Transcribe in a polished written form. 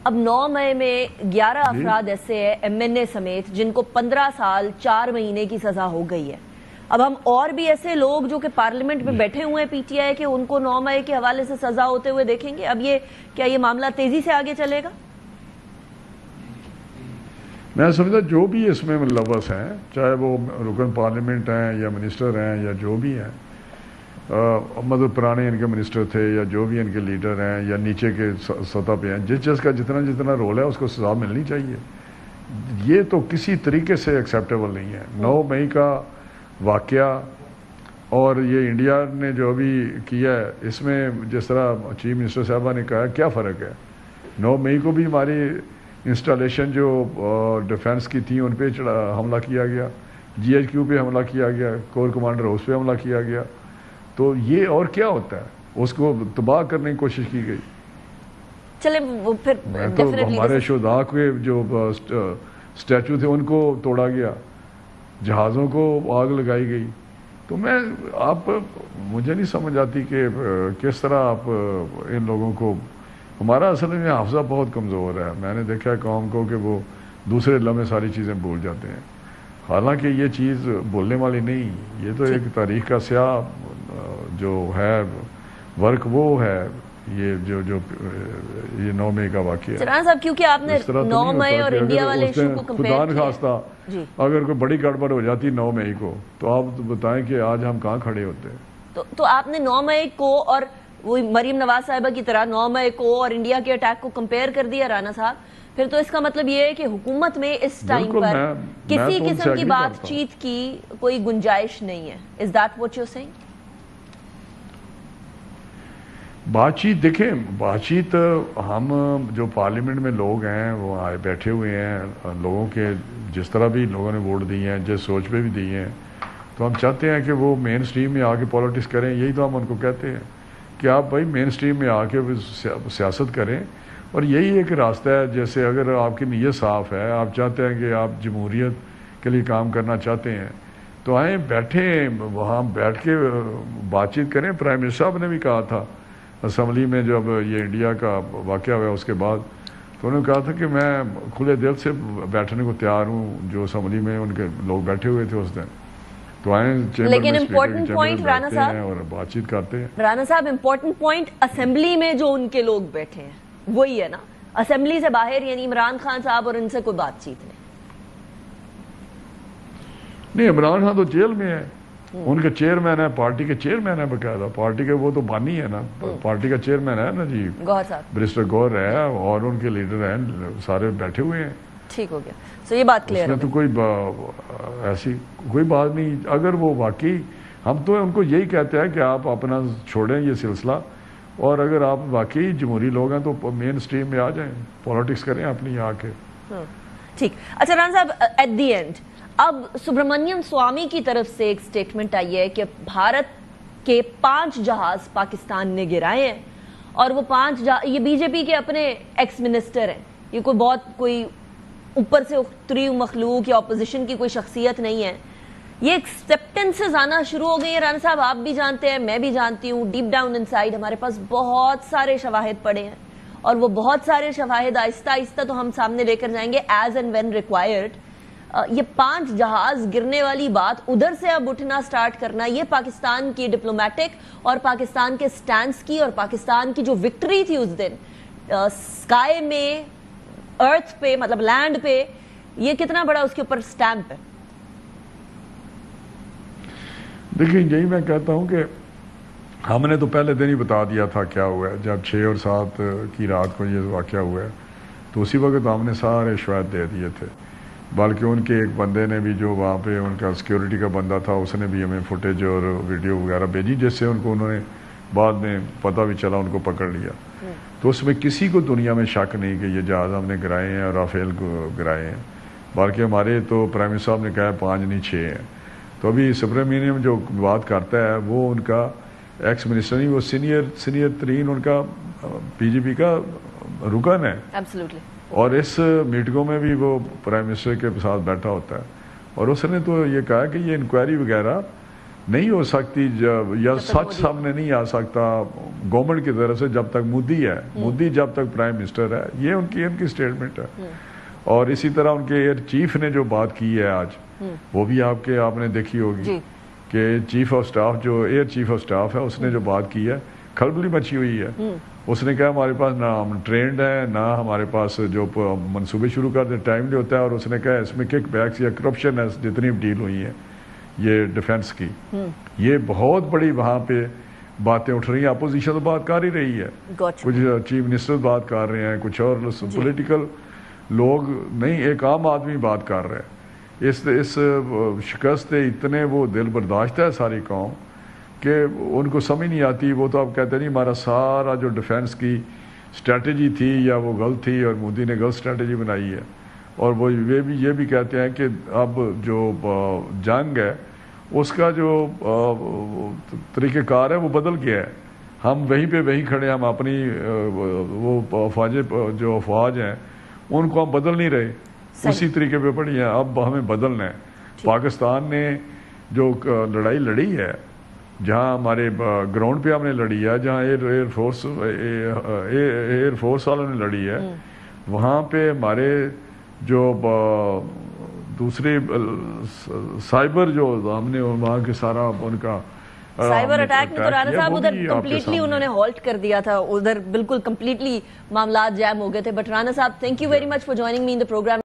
اب 9 مئی میں 11 افراد ایسے ہیں ایم این اے سمیت جن کو 15 سال 4 مہینے کی سزا ہو گئی ہے. اب ہم اور بھی ایسے لوگ جو کہ پارلیمنٹ میں بیٹھے ہوئے ہیں پی ٹی آئی کہ ان کو 9 مئی کے حوالے سے سزا ہوتے ہوئے دیکھیں گے. اب کیا یہ معاملہ تیزی سے آگے چلے گا؟ میں سمجھتا جو بھی اس میں ملوث ہیں، چاہے وہ رکن پارلیمنٹ ہیں یا منسٹر ہیں یا جو بھی ہیں، مطلب پرانے ان کے منسٹر تھے یا جو بھی ان کے لیڈر ہیں یا نیچے کے سطح پہ ہیں، جس کا جتنا رول ہے اس کو سزا ملنی چاہیے. یہ تو کسی طریقے سے ایکسیپٹیبل نہیں ہے. 9 مئی کا واقعہ اور یہ انڈیا نے جو بھی کیا ہے، اس میں جس طرح چیف منسٹر صاحبہ نے کہا کیا فرق ہے. 9 مئی کو بھی ہماری انسٹالیشن جو ڈیفنس کی تھیں ان پہ حملہ کیا گیا، جی ایچ کیو پہ حملہ کیا گیا، کور کمانڈر ہاؤس پہ حملہ کیا گیا. تو یہ اور کیا ہوتا ہے، اس کو تباہ کرنے کی کوشش کی گئی. چلیں پھر تو ہمارے شہداء کے جو اسٹیچو تھے ان کو توڑا گیا، جہازوں کو آگ لگائی گئی. تو مجھے نہیں سمجھ آتی کہ کس طرح آپ ان لوگوں کو، ہمارا اصل میں حافظہ بہت کمزور ہے. میں نے دیکھا ہے قوم کو کہ وہ دوسرے لمحے ساری چیزیں بھول جاتے ہیں، حالانکہ یہ چیز بولنے والی نہیں. یہ تو ایک تاریخ کا سیاہ جو ہے ورک وہ ہے یہ جو 9 مئی کا واقعہ. چران صاحب کیونکہ آپ نے 9 مئی اور انڈیا والے ایشو کو کمپیئر کیا، خدا نخواستہ اگر کوئی بڑی گڑبڑ ہو جاتی 9 مئی کو تو آپ بتائیں کہ آج ہم کہاں کھڑے ہوتے ہیں. تو آپ نے 9 مئی کو اور وہ مریم نواز صاحبہ کی طرح 9 مئی کو اور انڈیا کے اٹیک کو کمپیئر کر دیا رانا صاحب. پھر تو اس کا مطلب یہ ہے کہ حکومت میں اس ٹائم پر کسی قسم کی بات چیت کی کوئی گنجائش نہیں ہے. Is that what you're saying؟ بات چیت دیکھیں، بات چیت ہم جو پارلیمنٹ میں لوگ ہیں وہ آئے بیٹھے ہوئے ہیں، لوگوں کے جس طرح بھی لوگوں نے ووٹ دی ہیں، جس سوچ پہ بھی دی ہیں، تو ہم چاہتے ہیں کہ وہ مین اسٹریم میں آ کے پالیٹکس کریں. یہی تو ہم ان کو کہتے ہیں کہ آپ بھائی مین اسٹریم میں آ کے سیاست کریں. اور یہی ایک راستہ ہے. جیسے اگر آپ کی نیت صاف ہے، آپ چاہتے ہیں کہ آپ جمہوریت کے لیے کام کرنا چاہتے ہیں، تو آئیں بیٹھیں وہاں بیٹھ کے بات چیت کریں. پرائم منسٹر صاحب نے بھی کہا تھا اسمبلی میں جب یہ انڈیا کا واقعہ ہوا اس کے بعد، تو انہوں نے کہا تھا کہ میں کھلے دل سے بیٹھنے کو تیار ہوں. جو اسمبلی میں ان کے لوگ بیٹھے ہوئے تھے اس دن، تو آئیں لیکن امپورٹنٹ پوائنٹ رانا صاحب اور بات چیت کرتے ہیں. رانا صاحب امپورٹنٹ پوائنٹ اسمبلی میں جو ان کے لوگ بیٹھے ہیں وہی ہے نا. اسمبلی سے باہر یعنی عمران خان صاحب اور ان سے کوئی بات چیت نہیں. عمران خان تو جیل میں ہے، ان کے چیئرمین ہے، پارٹی کے چیئرمین ہے باقاعدہ. پارٹی کے وہ تو بانی ہے نا، پارٹی کا چیئرمین ہے نا جی گوہر صاحب، برسٹر گوہر ہے، اور ان کے لیڈر ہیں سارے بیٹھے ہوئے ہیں. ٹھیک ہو گیا. سو یہ بات کلیئر ہے. تو کوئی ایسی کوئی بات نہیں. اگر وہ واقعی، ہم تو ان کو یہی کہتے ہیں کہ آپ اپنا چھوڑیں یہ سلسلہ، اور اگر آپ واقعی جمہوری لوگ ہیں تو مین اسٹریم میں آ جائیں، پالیٹکس کریں اپنی آ کے. ٹھیک. اچھا رانا صاحب، ایٹ دی اینڈ اب سبرامنیم سوامی کی طرف سے ایک سٹیٹمنٹ آئی ہے کہ بھارت کے 5 جہاز پاکستان نے گرائے ہیں، اور وہ 5 یہ بی جے پی کے اپنے ایکس منسٹر ہیں. یہ کوئی بہت کوئی اوپر سے اتری مخلوق یا اپوزیشن کی کوئی شخصیت نہیں ہے. یہ ایکسپٹنسز آنا شروع ہو گئی ہیں رانا صاحب. آپ بھی جانتے ہیں، میں بھی جانتی ہوں، ڈیپ ڈاؤن ان سائڈ ہمارے پاس بہت سارے شواہد پڑے ہیں، اور وہ بہت سارے شواہد آہستہ آہستہ تو ہم سامنے لے کر جائیں گے ایز اینڈ وین ریکوائرڈ. یہ 5 جہاز گرنے والی بات ادھر سے اب اٹھنا سٹارٹ کرنا، یہ پاکستان کی ڈپلومیٹک اور پاکستان کے سٹینڈز کی اور پاکستان کی جو وکٹری تھی اس دن اسکائی میں، ارتھ پہ، مطلب لینڈ پہ، یہ کتنا بڑا اس کے اوپر سٹیمپ ہے. دیکھیں یہی میں کہتا ہوں کہ ہم نے تو پہلے دن ہی بتا دیا تھا کیا ہوا ہے. جب 6 اور 7 کی رات کو یہ واقعہ ہوا ہے تو اسی وقت ہم نے سارے شواہد دے دیے تھے. بلکہ ان کے ایک بندے نے بھی جو وہاں پہ ان کا سیکیورٹی کا بندہ تھا، اس نے بھی ہمیں فوٹیج اور ویڈیو وغیرہ بھیجی، جس سے انہوں نے بعد میں پتہ بھی چلا، ان کو پکڑ لیا. تو اس میں کسی کو دنیا میں شک نہیں کہ یہ جہاز ہم نے گرائے ہیں اور رافیل کو گرائے ہیں. بلکہ ہمارے تو پرائم منسٹر صاحب نے کہا 5 نہیں 6 ہیں. تو ابھی سبرامنیم جو بات کرتا ہے وہ ان کا ایکس منسٹر نہیں، وہ سینئر ترین ان کا پی جے پی کا رکن ہے. اور اس میٹنگوں میں بھی وہ پرائم منسٹر کے ساتھ بیٹھا ہوتا ہے. اور اس نے تو یہ کہا کہ یہ انکوائری وغیرہ نہیں ہو سکتی یا سچ سامنے نہیں آ سکتا گورنمنٹ کی طرف سے جب تک مودی ہے، مودی جب تک پرائم منسٹر ہے. یہ ان کی سٹیٹمنٹ ہے. اور اسی طرح ان کے ایئر چیف نے جو بات کی ہے آج، وہ بھی آپ نے دیکھی ہوگی کہ چیف آف سٹاف جو ایئر چیف آف سٹاف ہے، اس نے جو بات کی ہے کھلبلی مچی ہوئی ہے. اس نے کہا ہمارے پاس نہ ہم ٹرینڈ ہیں، نہ ہمارے پاس جو منصوبے شروع کرتے ٹائملی ہوتا ہے. اور اس نے کہا اس میں کک بیکس یا کرپشن ہے جتنی بھی ڈیل ہوئی ہیں یہ ڈیفنس کی، یہ بہت بڑی وہاں پہ باتیں اٹھ رہی ہیں. اپوزیشن تو بات کر ہی رہی ہے، کچھ چیف منسٹر بات کر رہے ہیں، کچھ اور پولیٹیکل لوگ نہیں، ایک عام آدمی بات کر رہے ہیں. اس شکست اتنے وہ دل برداشت ہے ساری قوم کہ ان کو سمجھ نہیں آتی. وہ تو آپ کہتے نہیں ہمارا سارا جو ڈیفنس کی اسٹریٹجی تھی یا وہ غلط تھی اور مودی نے غلط اسٹریٹجی بنائی ہے. اور وہ یہ بھی کہتے ہیں کہ اب جو جنگ ہے اس کا جو طریقہ کار ہے وہ بدل گیا ہے. ہم وہیں پہ وہیں کھڑے، ہم اپنی وہ جو افواج ہیں ان کو ہم بدل نہیں رہے، اسی طریقے پہ پڑی ہیں. اب ہمیں بدلنا ہے. پاکستان نے جو لڑائی لڑی ہے، جہاں ہمارے گراؤنڈ پہ ہم نے لڑی ہے، جہاں ایئر فورس والوں نے لڑی ہے، وہاں پہ ہمارے جو دوسری سائبر جو ہم نے وہاں کے سارا ان کا سائبر اٹیک میں تو رانا صاحب ادھر کمپلیٹلی انہوں نے ہالٹ کر دیا تھا، ادھر بالکل کمپلیٹلی معاملات جیم ہو گئے تھے. بٹ رانا صاحب thank you very much for joining me in the programme.